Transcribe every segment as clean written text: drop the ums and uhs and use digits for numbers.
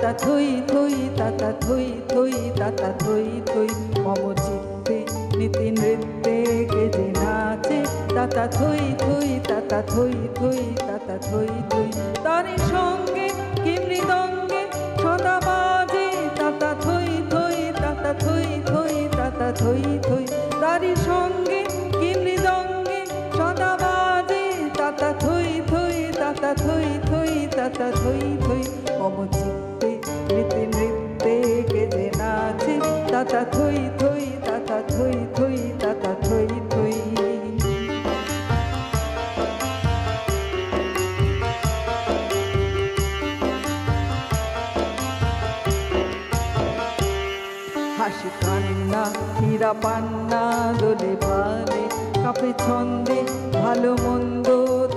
তাতা থই থই তাতা থই থই তাতা থই থই মম চিত্তে নীতি নৃত্যে কে যে নাচে তাতা থই থই তাতা থই থই তাতা থই থই তারি সঙ্গে কি মৃদঙ্গে সদা বাজে তাতা থই থই তাতা থই থই তাতা থই থই তারি সঙ্গে কি মৃদঙ্গে সদা বাজে তাতা থই থই তাতা থই থই তাতা থই থই মম চিত্তে নীতি নৃত্যে কে যে নাচে তাতা থই থই তাতা থই থই তাতা থই থই হাসি কান্না হীরা পান্না দোলে ভালে কাপে ছন্দে ভালো মন্দ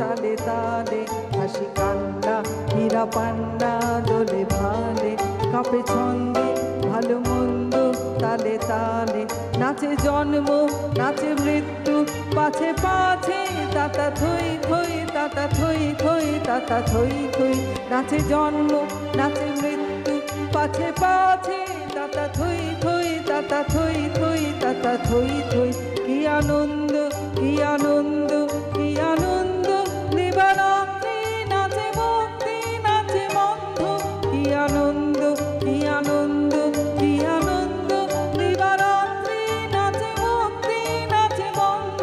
তালে তালে হাসি কান্না হীরা পান্না দোলে ভালে কাপে ছন্দে ভালো মন্দ তালে তালে নাচে জন্ম নাচে মৃত্যু পাছে পাছে তাতা থই থই তাতা থই থই তাতা থই থই নাচে জন্ম নাচে মৃত্যু পাছে পাছে তাতা থই থই তাতা থই থই তাতা থই থই কি আনন্দ কি আনন্দ কি আনন্দ দিবারাত্রি নাচে ভক্তি নাচে বন্ধ কি আনন্দ কি আনন্দ কি আনন্দ দিবারাত্রি নাচে ভক্তি নাচে বন্ধ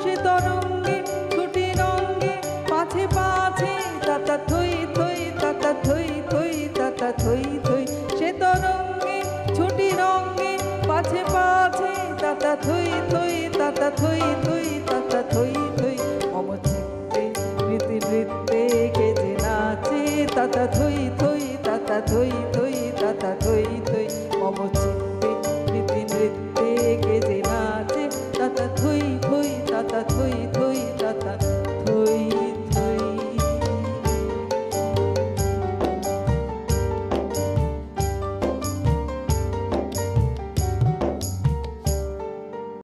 সে তরঙ্গে ছুটি রঙ্গে পাছে পাছে তাতা থই থই তাতা থই থই তাতা থই থই সে তরঙ্গে ছুটি রঙ্গে পাছে পাছে তাতা থই থই তাতা থই থই তাতা থই থই মম চিত্তে নীতি নৃত্যে কে যে নাচে তাতা থই থই তাতা থই থই